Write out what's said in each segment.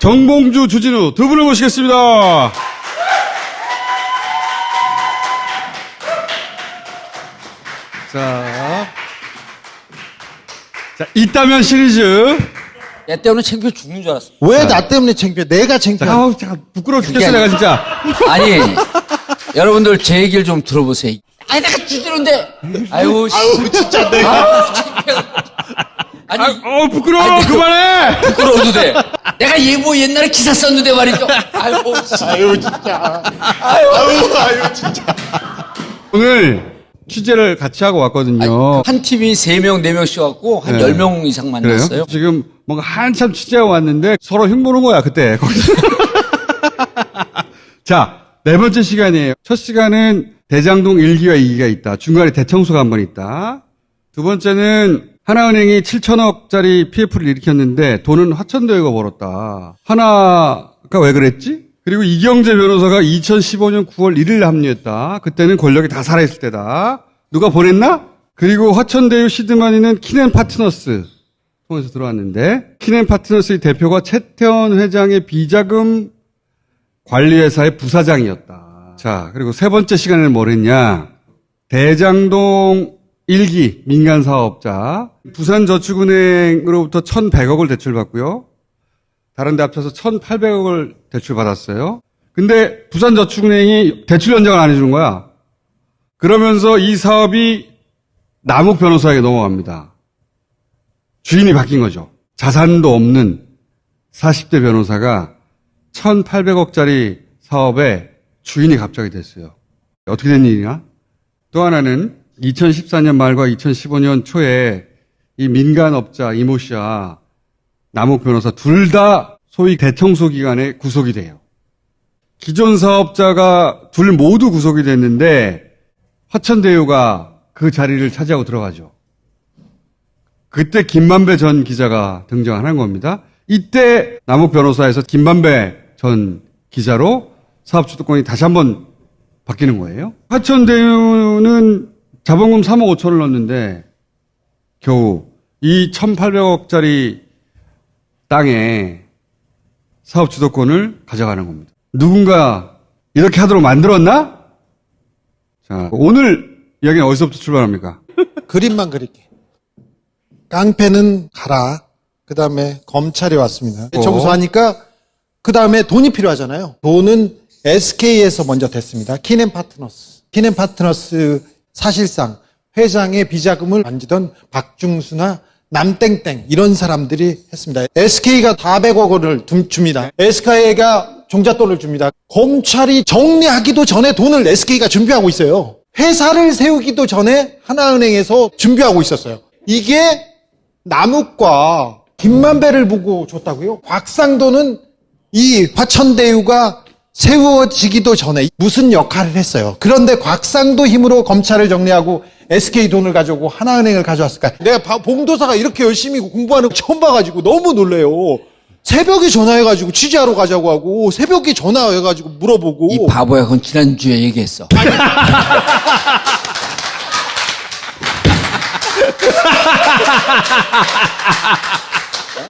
정봉주, 주진우 두 분을 모시겠습니다. 자, 있다면 시리즈. 야 때문에 창피해 죽는 줄 알았어. 왜 나 때문에 창피해? 내가 창피해. 아우, 잠깐 부끄러워 죽겠어 내가 진짜. 아니, 여러분들 제 얘기를 좀 들어보세요. 아니, 내가 주주는데. 아유, 진짜 내가. 아니, 부끄러워. 아니, 그만해. 부끄러워도 돼. 내가 예보 옛날에 기사 썼는데 말이죠. 아유, 진짜. 아유, 진짜. 오늘 취재를 같이 하고 왔거든요. 한 팀이 3명, 4명씩 왔고, 한 네. 10명 이상 만났어요. 그래요? 지금 뭔가 한참 취재하고 왔는데 서로 흉보는 거야, 그때. 거기서. 자, 네 번째 시간이에요. 첫 시간은 대장동 1기와 2기가 있다. 중간에 대청소가 한 번 있다. 두 번째는 하나은행이 7천억짜리 PF를 일으켰는데 돈은 화천대유가 벌었다. 하나가 왜 그랬지? 그리고 이경재 변호사가 2015년 9월 1일 합류했다. 그때는 권력이 다 살아있을 때다. 누가 보냈나? 그리고 화천대유 시드머니는 키넨파트너스 통해서 들어왔는데 키넨파트너스의 대표가 최태원 회장의 비자금 관리회사의 부사장이었다. 자, 그리고 세 번째 시간에는 뭘 했냐? 대장동 1기 민간사업자 부산저축은행으로부터 1,100억을 대출받고요. 다른 데 합쳐서 1,800억을 대출받았어요. 근데 부산저축은행이 대출 연장을 안 해주는 거야. 그러면서 이 사업이 남욱 변호사에게 넘어갑니다. 주인이 바뀐 거죠. 자산도 없는 40대 변호사가 1,800억짜리 사업의 주인이 갑자기 됐어요. 어떻게 된 일이냐? 또 하나는 2014년 말과 2015년 초에 이 민간업자 이모 씨와 남욱 변호사 둘 다 소위 대청소 기간에 구속이 돼요. 기존 사업자가 둘 모두 구속이 됐는데 화천대유가 그 자리를 차지하고 들어가죠. 그때 김만배 전 기자가 등장하는 겁니다. 이때 남욱 변호사에서 김만배 전 기자로 사업 주도권이 다시 한번 바뀌는 거예요. 화천대유는 자본금 3억 5천을 넣었는데 겨우 이 1,800억짜리 땅에 사업 주도권을 가져가는 겁니다. 누군가 이렇게 하도록 만들었나? 자, 오늘 이야기는 어디서부터 출발합니까? 그림만 그릴게. 깡패는 가라. 그 다음에 검찰이 왔습니다. 청소하니까 그 다음에 돈이 필요하잖아요. 돈은 SK에서 먼저 됐습니다. 키넨파트너스. 키넨파트너스 사실상 회장의 비자금을 만지던 박중수나 남땡땡 이런 사람들이 했습니다. SK가 400억 원을 줍니다. SK가 종잣돈을 줍니다. 검찰이 정리하기도 전에 돈을 SK가 준비하고 있어요. 회사를 세우기도 전에 하나은행에서 준비하고 있었어요. 이게 남욱과 김만배를 보고 줬다고요? 곽상도는 이 화천대유가 세워지기도 전에 무슨 역할을 했어요. 그런데 곽상도 힘으로 검찰을 정리하고 SK 돈을 가져오고 하나은행을 가져왔을까? 내가 봉도사가 이렇게 열심히 공부하는 거 처음 봐가지고 너무 놀래요. 새벽에 전화해가지고 취재하러 가자고 하고 새벽에 전화해가지고 물어보고. 이 바보야, 그건 지난주에 얘기했어.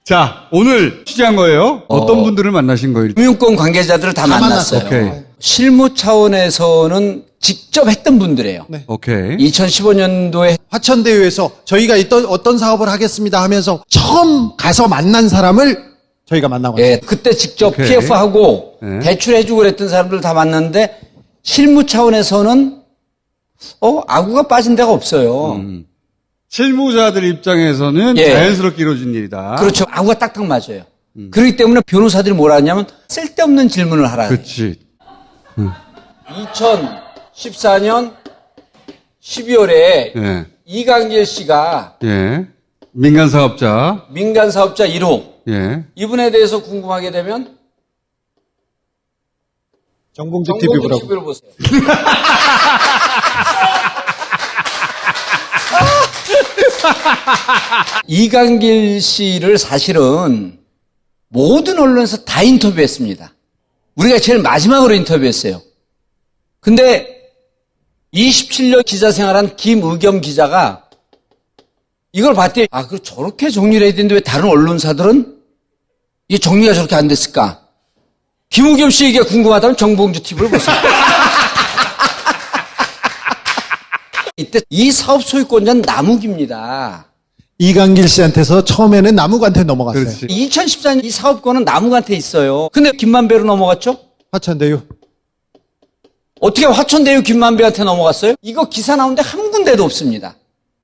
자, 오늘 취재한 거예요. 어떤 분들을 만나신 거예요? 금융권 관계자들을 다 만났어요. 오케이. 실무 차원에서는 직접 했던 분들이에요. 네. 오케이. 2015년도에 화천대유에서 저희가 어떤 사업을 하겠습니다 하면서 처음 가서 만난 사람을 저희가 만나고 왔어요. 그때 직접 오케이. PF하고 네. 대출해주고 그랬던 사람들 다 만났는데 실무 차원에서는 아구가 빠진 데가 없어요. 실무자들 입장에서는 예. 자연스럽게 이루어진 일이다. 그렇죠. 아구가 딱딱 맞아요. 그렇기 때문에 변호사들이 뭐라 하냐면 쓸데없는 질문을 하라. 그렇지. 2014년 12월에 예. 이강길 씨가 예. 민간사업자. 민간사업자 1호 예. 이분에 대해서 궁금하게 되면 정봉주 TV 보라고. TV를 보세요. 이강길 씨를 사실은 모든 언론에서 다 인터뷰했습니다. 우리가 제일 마지막으로 인터뷰했어요. 근데 27년 기자 생활한 김의겸 기자가 이걸 봤더니 그 저렇게 정리를 해야 되는데 왜 다른 언론사들은 이게 정리가 저렇게 안 됐을까? 김우겸 씨에게 궁금하다면 정봉주 TV를 보세요. 이때 이 사업 소유권자는 남욱입니다. 이강길 씨한테서 처음에는 남욱한테 넘어갔어요. 그렇지. 2014년 이 사업권은 남욱한테 있어요. 근데 김만배로 넘어갔죠? 화천대유. 어떻게 화천대유 김만배한테 넘어갔어요? 이거 기사 나오는데 한 군데도 없습니다.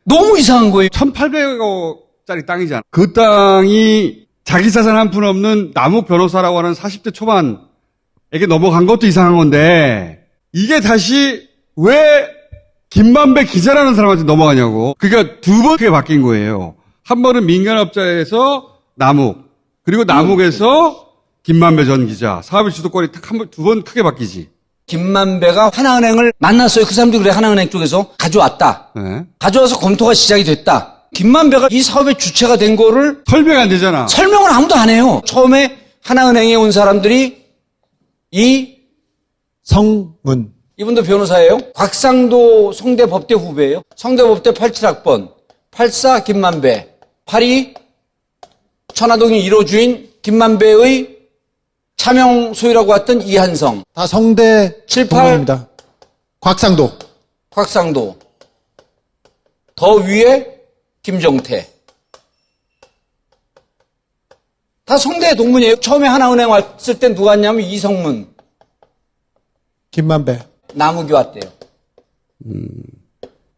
너무 이상한 거예요. 1,800억짜리 땅이잖아. 그 땅이 자기 자산 한 푼 없는 남욱 변호사라고 하는 40대 초반에게 넘어간 것도 이상한 건데, 이게 다시 왜 김만배 기자라는 사람한테 넘어가냐고. 그러니까 두 번 크게 바뀐 거예요. 한 번은 민간업자에서 남욱, 그리고 남욱에서 김만배 전 기자. 사업의 주도권이 딱 두 번 크게 바뀌지. 김만배가 하나은행을 만났어요. 그 사람들이 그래, 하나은행 쪽에서 가져왔다. 네. 가져와서 검토가 시작이 됐다. 김만배가 이 사업의 주체가 된 거를 설명이 안 되잖아. 설명을 아무도 안 해요. 처음에 하나은행에 온 사람들이 성문. 이분도 변호사예요. 곽상도 성대법대 후배예요. 성대법대 87학번. 84 김만배. 82 천화동의 1호 주인 김만배의 차명 소유라고 했던 이한성. 다 성대 7, 8. 동문입니다. 곽상도. 곽상도. 더 위에 김정태. 다 성대 동문이에요. 처음에 하나은행 왔을 땐 누가 왔냐면 이성문. 김만배. 남욱이 왔대요.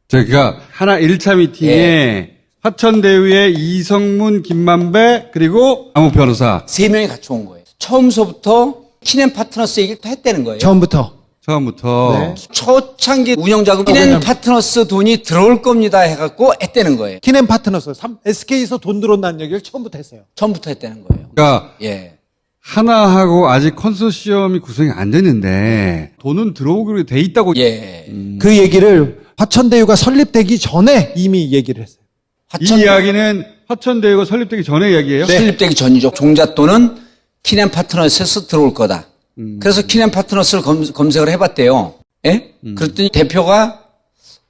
그러니까 하나 1차 미팅에 화천대유의 이성문, 김만배, 그리고 남욱 변호사. 세 명이 같이 온 거예요. 처음서부터 키넨 파트너스 얘기를 다 했다는 거예요. 처음부터. 처음부터. 네. 초창기 운영자금 키넨 파트너스 돈이 들어올 겁니다 해갖고 했다는 거예요. 키넨 파트너스. SK에서 돈 들어온다는 얘기를 처음부터 했어요. 처음부터 했다는 거예요. 그러니까 예. 하나하고 아직 컨소시엄이 구성이 안 됐는데 돈은 들어오기로 돼 있다고. 예. 그 얘기를 화천대유가 설립되기 전에 이미 얘기를 했어요. 이 이야기는 화천대유가 설립되기 전에 이야기예요? 설립되기 전이죠. 종잣돈은 키넨 파트너스에서 들어올 거다. 그래서 키넨 파트너스를 검색을 해봤대요. 예? 그랬더니 대표가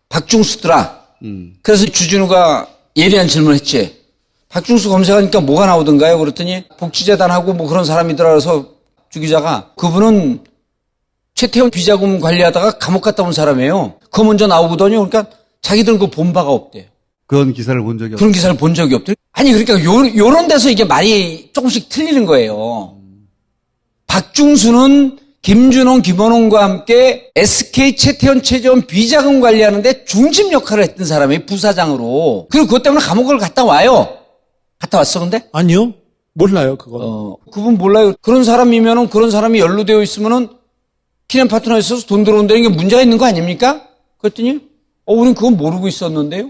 박중수더라. 그래서 주진우가 예리한 질문을 했지. 박중수 검색하니까 뭐가 나오던가요? 그랬더니 복지재단하고 뭐 그런 사람이더라. 그래서 주 기자가 그분은 최태원 비자금 관리하다가 감옥 갔다 온 사람이에요. 그거 먼저 나오거든요. 그러니까 자기들은 그거 본 바가 없대요. 그런 기사를 본 적이 없어요. 그런 기사를 본 적이 없대요. 아니 그러니까 요런 데서 이게 말이 조금씩 틀리는 거예요. 박중수는 김준홍, 김원홍과 함께 SK 최태원 최재원 비자금 관리하는데 중심 역할을 했던 사람이 부사장으로. 그리고 그것 때문에 감옥을 갔다 와요. 갔다 왔어 근데? 아니요. 몰라요, 그거. 그분 몰라요. 그런 사람이면은 그런 사람이 연루되어 있으면은 키넨 파트너에서 돈 들어온다는 게 문제가 있는 거 아닙니까? 그랬더니 우린 그건 모르고 있었는데요.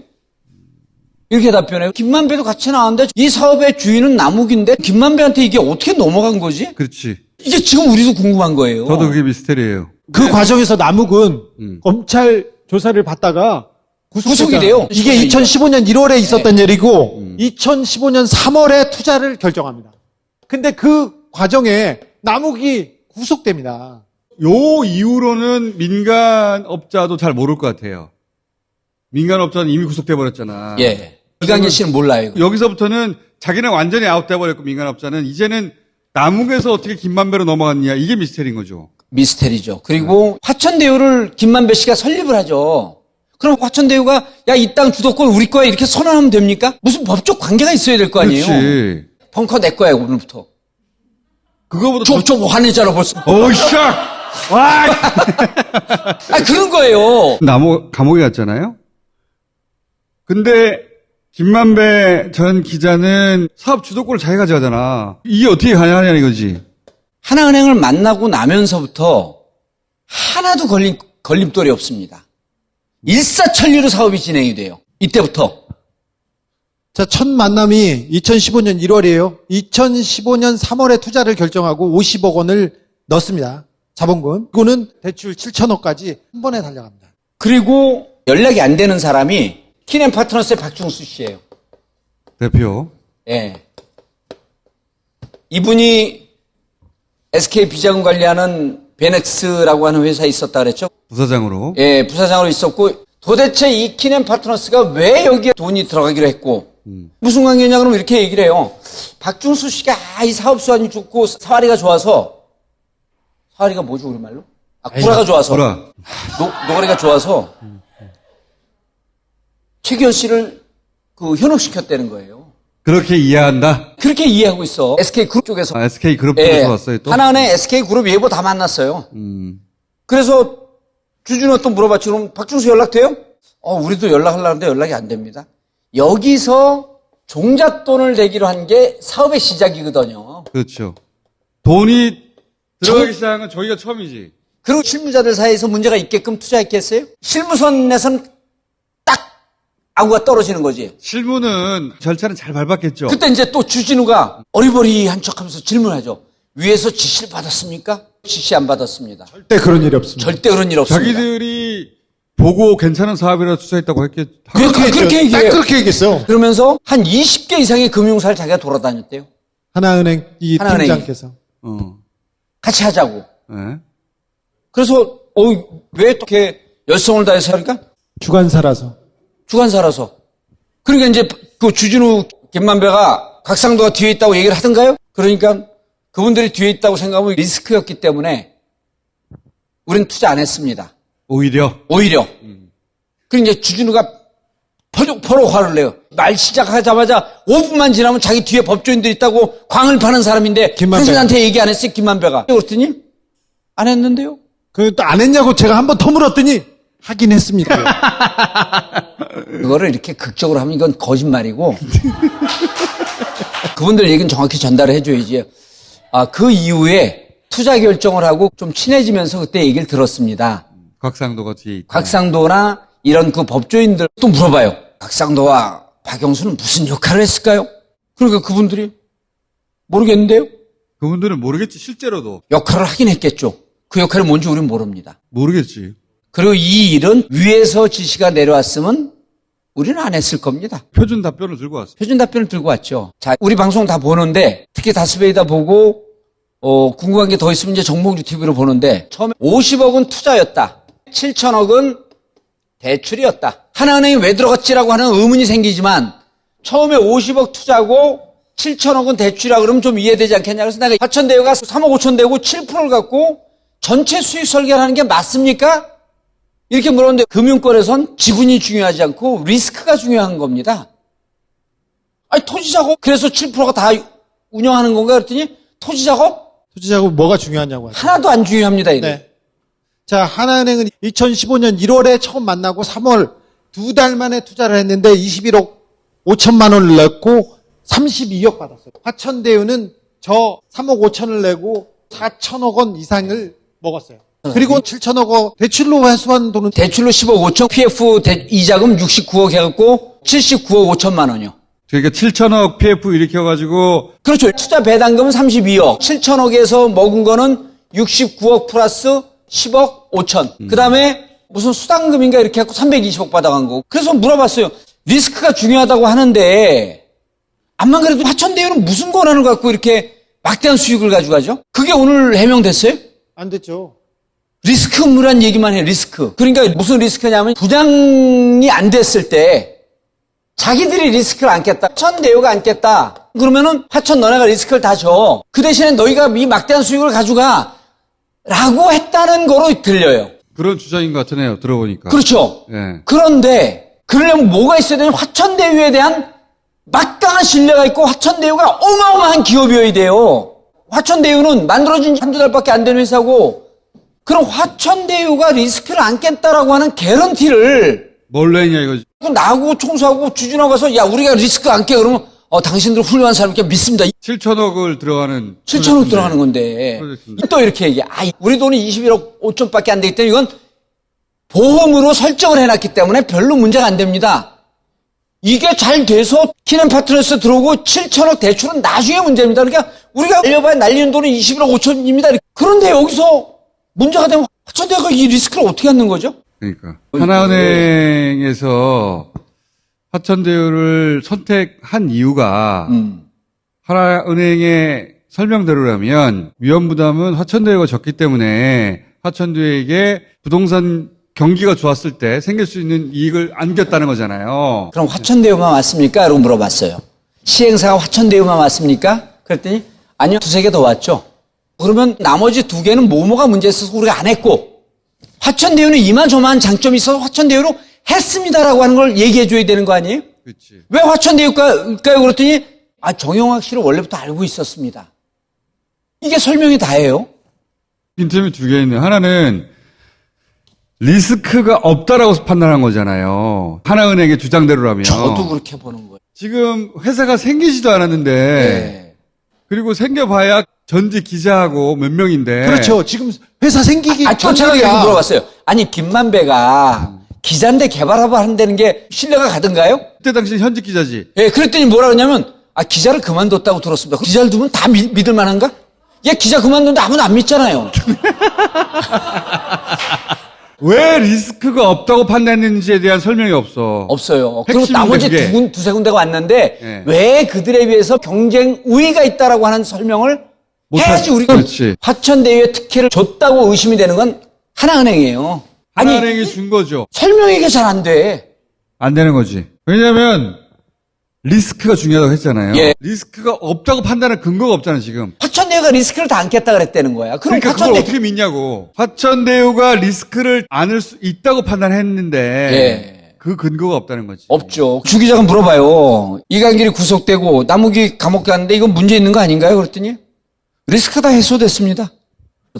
이렇게 답변해요. 김만배도 같이 나왔는데 이 사업의 주인은 남욱인데 김만배한테 이게 어떻게 넘어간 거지? 그렇지. 이게 지금 우리도 궁금한 거예요. 저도 그게 미스테리예요. 그 과정에서 남욱은 검찰 조사를 받다가 구속이 돼요. 이게 2015년 1월에 있었던 일이고 2015년 3월에 투자를 결정합니다. 근데 그 과정에 남욱이 구속됩니다. 요 이후로는 민간업자도 잘 모를 것 같아요. 민간업자는 이미 구속돼 버렸잖아. 예. 이강길 씨는 몰라요. 여기서부터는 자기는 완전히 아웃돼 버렸고 민간업자는 이제는 남욱에서 어떻게 김만배로 넘어갔냐 이게 미스테리인 거죠. 미스테리죠. 그리고 화천대유를 김만배 씨가 설립을 하죠. 그럼 화천대유가 야, 이 땅 주도권 우리 거야 이렇게 선언하면 됩니까? 무슨 법적 관계가 있어야 될 거 아니에요. 그렇지. 벙커 내 거야 오늘부터. 그거보다 좀 화내잖아 벌써. 어이샤! 와! 그런 거예요. 감옥에 갔잖아요. 근데 김만배 전 기자는 사업 주도권을 자기가 가져가잖아. 이게 어떻게 가능하냐 이거지. 하나은행을 만나고 나면서부터 하나도 걸림돌이 없습니다. 일사천리로 사업이 진행이 돼요. 이때부터. 자, 첫 만남이 2015년 1월이에요. 2015년 3월에 투자를 결정하고 50억 원을 넣습니다. 자본금. 이거는 대출 7천억까지 한 번에 달려갑니다. 그리고 연락이 안 되는 사람이 키넨 파트너스의 박중수 씨예요. 대표. 예. 이분이 SK 비자금 관리하는 베넥스라고 하는 회사에 있었다 그랬죠? 부사장으로. 예, 부사장으로 있었고 도대체 이 키넨 파트너스가 왜 여기에 돈이 들어가기로 했고 무슨 관계냐 그러면 이렇게 얘기를 해요. 박중수 씨가 이 사업 수완이 좋고 사활이가 좋아서 사활이가 뭐죠 우리말로? 구라가 좋아서 구라. 노가리가 좋아서 최기현 씨를 현혹시켰다는 거예요. 그렇게 이해한다? 그렇게 이해하고 있어. SK그룹 쪽에서. SK그룹 예, 쪽에서 왔어요, 또? 하나은행 SK그룹 예보 다 만났어요. 그래서 주준호 또 물어봤죠. 그럼 박중수 연락돼요? 우리도 연락하려는데 연락이 안 됩니다. 여기서 종잣돈을 내기로 한 게 사업의 시작이거든요. 그렇죠. 돈이 들어가기 시작한 건 저희가 처음이지. 그리고 실무자들 사이에서 문제가 있게끔 투자했겠어요? 실무선에서는 딱 아구가 떨어지는 거지. 실무는 절차는 잘 밟았겠죠. 그때 이제 또 주진우가 어리버리한 척하면서 질문하죠. 위에서 지시를 받았습니까? 지시 안 받았습니다. 절대 그런 일이 없습니다. 절대 그런 일 없습니다. 자기들이 보고 괜찮은 사업이라 투자했다고 했겠. 그렇게 얘기해요. 딱 그렇게 얘기했어요. 그러면서 한 20개 이상의 금융사를 자기가 돌아다녔대요. 하나은행 이 하나은행이. 팀장께서. 같이 하자고. 네. 그래서 왜 이렇게 열성을 다해서 하니까 주관사라서. 주관사라서. 그러니까 이제 그 주진우 김만배가 곽상도가 뒤에 있다고 얘기를 하던가요? 그러니까 그분들이 뒤에 있다고 생각하면 리스크였기 때문에 우리는 투자 안 했습니다. 오히려. 그리고 이제 주진우가 포로 화를 내요. 말 시작하자마자 5분만 지나면 자기 뒤에 법조인들이 있다고 광을 파는 사람인데 김만배. 당신한테 얘기 안 했어요, 김만배가. 그랬더니 안 했는데요. 또 안 했냐고 제가 한번 더 물었더니 하긴 했습니다. 그거를 이렇게 극적으로 하면 이건 거짓말이고 그분들 얘기는 정확히 전달을 해줘야지. 그 이후에 투자 결정을 하고 좀 친해지면서 그때 얘기를 들었습니다. 곽상도가 뒤에 있다. 곽상도나 이런 그 법조인들 또 물어봐요. 곽상도와 박영수는 무슨 역할을 했을까요? 그러니까 그분들이 모르겠는데요. 그분들은 모르겠지, 실제로도. 역할을 하긴 했겠죠. 그 역할이 뭔지 우리는 모릅니다. 모르겠지. 그리고 이 일은 위에서 지시가 내려왔으면 우리는 안 했을 겁니다. 표준 답변을 들고 왔어. 표준 답변을 들고 왔죠. 자, 우리 방송 다 보는데 특히 다스베이다 보고 궁금한 게 더 있으면 이제 정봉주 TV로 보는데 처음에 50억은 투자였다. 7천억은 대출이었다. 하나은행이 왜 들어갔지라고 하는 의문이 생기지만 처음에 50억 투자고 7천억은 대출이라 그러면 좀 이해되지 않겠냐. 그래서 내가 화천대유가 3억 5천 되고 7%를 갖고 전체 수익 설계를 하는 게 맞습니까? 이렇게 물었는데 금융권에선 지분이 중요하지 않고 리스크가 중요한 겁니다. 토지 작업 그래서 7%가 다 운영하는 건가 그랬더니 토지 작업 뭐가 중요하냐고 하죠. 하나도 안 중요합니다. 이거. 네. 자, 하나은행은 2015년 1월에 처음 만나고 3월 2달 만에 투자를 했는데 21억 5천만 원을 냈고 32억 받았어요. 화천대유는 저 3억 5천을 내고 4천억 원 이상을 먹었어요. 그리고 7천억 원 대출로 회수한 돈은 대출로 10억 5천, PF 이자금 69억 해갖고 79억 5천만 원이요. 그러니까 7천억 PF 일으켜가지고 그렇죠. 투자 배당금은 32억. 7천억에서 먹은 거는 69억 플러스 10억 5천. 그 다음에 무슨 수당금인가 이렇게 해갖고 320억 받아간 거고. 그래서 물어봤어요. 리스크가 중요하다고 하는데 암만 그래도 화천대유는 무슨 권한을 갖고 이렇게 막대한 수익을 가져가죠? 그게 오늘 해명됐어요? 안 됐죠. 리스크 의무란 얘기만 해, 리스크. 그러니까 무슨 리스크냐면 분양이 안 됐을 때 자기들이 리스크를 안겠다. 화천대유가 안겠다. 그러면은 화천 너네가 리스크를 다 줘. 그 대신에 너희가 이 막대한 수익을 가져가. 라고 했다는 거로 들려요. 그런 주장인 것 같으네요. 들어보니까. 그렇죠. 예. 그런데 그러려면 뭐가 있어야 되냐면 화천대유에 대한 막강한 신뢰가 있고 화천대유가 어마어마한 기업이어야 돼요. 화천대유는 만들어진 지 한두 달밖에 안 된 회사고 그럼 화천대유가 리스크를 안겠다라고 하는 개런티를 뭘로 했냐 이거지. 나하고 총수하고 주진호 가서 야 우리가 리스크 안게 그러면 당신들 훌륭한 사람이니까 믿습니다. 7천억을 들어가는 7천억 들어가는 건데 프로젝트인데. 또 이렇게 얘기해. 우리 돈이 21억 5천밖에 안 되기 때문에 이건 보험으로 설정을 해놨기 때문에 별로 문제가 안 됩니다. 이게 잘 돼서 키넨파트너스 들어오고 7천억 대출은 나중에 문제입니다. 그러니까 우리가 날려봐야 날리는 돈은 21억 5천입니다. 그런데 여기서 문제가 되면 화천대유가 이 리스크를 어떻게 갖는 거죠? 그러니까 하나은행에서 화천대유를 선택한 이유가 하나은행의 설명대로라면 위험 부담은 화천대유가 졌기 때문에 화천대유에게 부동산 경기가 좋았을 때 생길 수 있는 이익을 안겼다는 거잖아요. 그럼 화천대유만 왔습니까? 라고 물어봤어요. 시행사가 화천대유만 왔습니까? 그랬더니 아니요, 두세 개 더 왔죠. 그러면 나머지 두 개는 뭐가 문제 있어서 우리가 안 했고 화천대유는 이만저만 장점이 있어서 화천대유로 했습니다라고 하는 걸 얘기해 줘야 되는 거 아니에요? 그렇지. 왜 화천대유일까요? 그랬더니 정영학 씨를 원래부터 알고 있었습니다. 이게 설명이 다예요. 빈틈이 두 개 있네. 하나는 리스크가 없다라고 판단한 거잖아요. 하나은행의 주장대로라면. 저도 그렇게 보는 거예요. 지금 회사가 생기지도 않았는데 네. 그리고 생겨봐야 전직 기자하고 몇 명인데. 그렇죠. 지금 회사 생기기 또 제가 이렇게 물어봤어요. 아니 김만배가 기자인데 개발하고 한다는 게 신뢰가 가든가요? 그때 당시 현직 기자지. 예, 그랬더니 뭐라 그러냐면 기자를 그만뒀다고 들었습니다. 기자를 두면 다 믿을 만한가? 얘 기자 그만뒀는데 아무도 안 믿잖아요. 왜 리스크가 없다고 판단했는지에 대한 설명이 없어. 없어요. 그리고 핵심인데, 나머지 그게. 두세 군데가 왔는데 예. 왜 그들에 비해서 경쟁 우위가 있다라고 하는 설명을 해야지 우리가 그렇지. 화천대유에 특혜를 줬다고 의심이 되는 건 하나은행이에요. 아니 하나은행이 준 거죠. 설명이 잘 안 돼. 안 되는 거지. 왜냐하면 리스크가 중요하다고 했잖아요. 예. 리스크가 없다고 판단할 근거가 없잖아 지금. 화천대유가 리스크를 다 안겠다 그랬다는 거야. 그럼 그러니까 그걸 화천대유 어떻게 믿냐고. 화천대유가 리스크를 안을 수 있다고 판단했는데 예. 그 근거가 없다는 거지. 없죠. 주 기자가 물어봐요. 이강길이 구속되고 남욱이 감옥 갔는데 이건 문제 있는 거 아닌가요? 그랬더니 리스크가 다 해소됐습니다.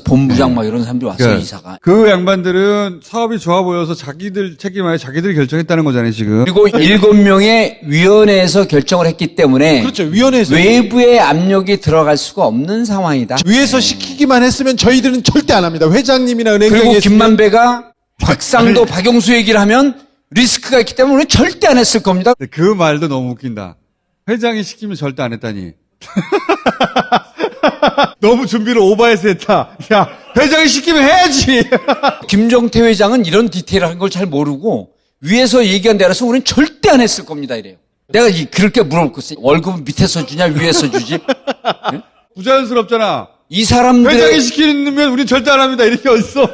본부장 막 이런 사람들이 왔어요. 이사가. 그 양반들은 사업이 좋아 보여서 자기들 책임하에 자기들이 결정했다는 거잖아요 지금. 그리고 7명의 위원회에서 결정을 했기 때문에 그렇죠. 위원회에서 외부의 압력이 들어갈 수가 없는 상황이다. 위에서 시키기만 했으면 저희들은 절대 안 합니다. 회장님이나 은행장이 그리고 했으면 김만배가 곽상도 박용수 얘기를 하면 리스크가 있기 때문에 우리는 절대 안 했을 겁니다. 근데 그 말도 너무 웃긴다. 회장이 시키면 절대 안 했다니. 너무 준비를 오버해서 했다. 야, 회장이 시키면 해야지. 김종태 회장은 이런 디테일한 걸 잘 모르고 위에서 얘기한 대로서 우리는 절대 안 했을 겁니다. 이래요. 내가 그렇게 물어봤어. 월급은 밑에서 주냐 위에서 주지? 부자연스럽잖아. 이 사람들 회장이 시키면 우린 절대 안 합니다. 이렇게 어딨어.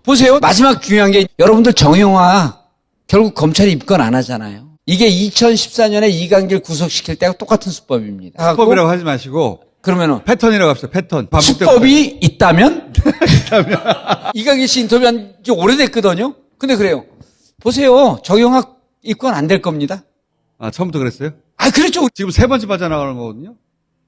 보세요. 마지막 중요한 게 여러분들 정영화 결국 검찰이 입건 안 하잖아요. 이게 2014년에 이강길 구속시킬 때가 똑같은 수법입니다. 수법이라고 하지 마시고 그러면은 패턴이라고 합시다. 패턴. 반복 때부터. 수법이 있다면 이강길 씨 인터뷰한 지 오래됐거든요. 근데 그래요. 보세요. 정영학 입건 안 될 겁니다. 아, 처음부터 그랬어요? 그렇죠. 지금 세 번째 빠져나가는 거거든요.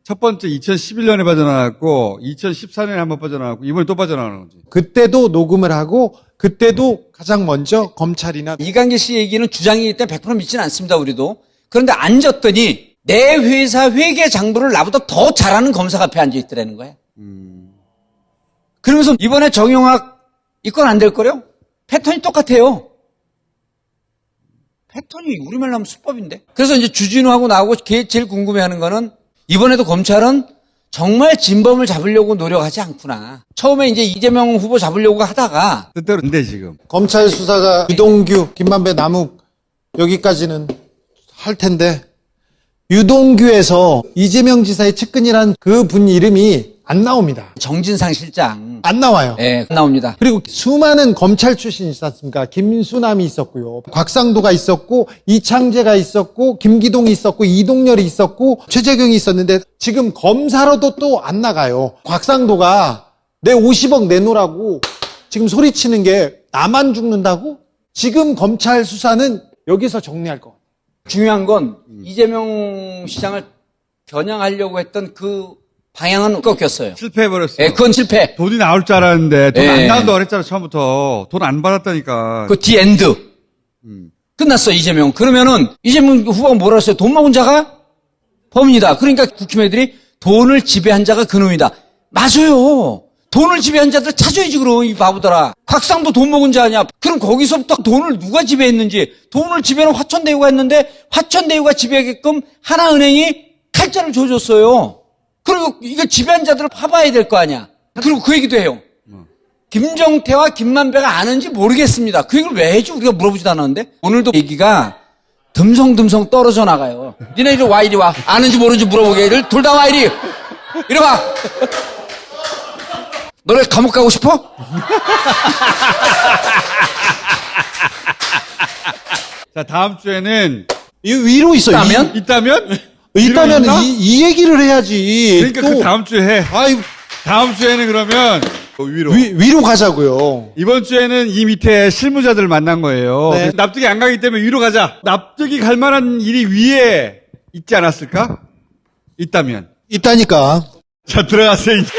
첫 번째 2011년에 빠져나갔고 2014년에 한번 빠져나갔고 이번에 또 빠져나가는 거지. 그때도 녹음을 하고 그때도 가장 먼저 검찰이나 이강길 씨 얘기는 주장이기 때문에 100% 믿지는 않습니다. 우리도. 그런데 앉았더니 내 회사 회계 장부를 나보다 더 잘하는 검사가 앞에 앉아있더라는 거야. 그러면서 이번에 정영학 입건 안 될 거래요? 패턴이 똑같아요. 패턴이 우리말로 하면 수법인데. 그래서 이제 주진우하고 나하고 제일 궁금해하는 거는 이번에도 검찰은 정말 진범을 잡으려고 노력하지 않구나. 처음에 이제 이재명 후보 잡으려고 하다가 뜻대로 안 돼, 지금. 검찰 수사가 유동규, 김만배, 남욱 여기까지는 할 텐데 유동규에서 이재명 지사의 측근이란 그 분 이름이 안 나옵니다. 정진상 실장. 안 나와요. 예, 나옵니다. 그리고 수많은 검찰 출신이 있지 않습니까? 김수남이 있었고요. 곽상도가 있었고, 이창재가 있었고, 김기동이 있었고, 이동열이 있었고, 최재경이 있었는데 지금 검사로도 또 안 나가요. 곽상도가 내 50억 내놓으라고 지금 소리치는 게 나만 죽는다고? 지금 검찰 수사는 여기서 정리할 것 같아요. 중요한 건 이재명 시장을 겨냥하려고 했던 그 방향은 꺾였어요. 실패해버렸어. 예, 그건 실패. 돈이 나올 줄 알았는데 돈 안 예. 나온다고 그랬잖아, 처음부터. 돈 안 받았다니까. 그 디엔드. 끝났어, 이재명. 그러면은 이재명 후보가 뭐라 했어요? 돈 먹은 자가 범인이다. 그러니까 국힘애들이 돈을 지배한 자가 그놈이다. 맞아요. 돈을 지배한 자들 찾아야지, 그럼, 이 바보들아. 곽상도 돈 먹은 자 아니야. 그럼 거기서부터 돈을 누가 지배했는지, 돈을 지배는 화천대유가 했는데, 화천대유가 지배하게끔 하나은행이 칼자를 줘줬어요. 그리고 이거 지배한 자들을 파봐야 될 거 아니야. 그리고 그 얘기도 해요. 김정태와 김만배가 아는지 모르겠습니다. 그 얘기를 왜 해지? 우리가 물어보지도 않았는데. 오늘도 얘기가 듬성듬성 떨어져 나가요. 니네 이리 와, 이리 와. 아는지 모르는지 물어보게. 둘 다 와, 이리. 이리 와. 너네 감옥 가고 싶어? 자, 다음 주에는 이 위로 있어요. 있다면? 있다면? 있다면 있나? 이 얘기를 해야지. 그러니까 또, 그 다음 주에 해. 아이, 다음 주에는 그러면 위로. 위로 가자고요. 이번 주에는 이 밑에 실무자들 만난 거예요. 네. 납득이 안 가기 때문에 위로 가자. 납득이 갈 만한 일이 위에 있지 않았을까? 있다면. 있다니까. 자, 들어가세요, 이제.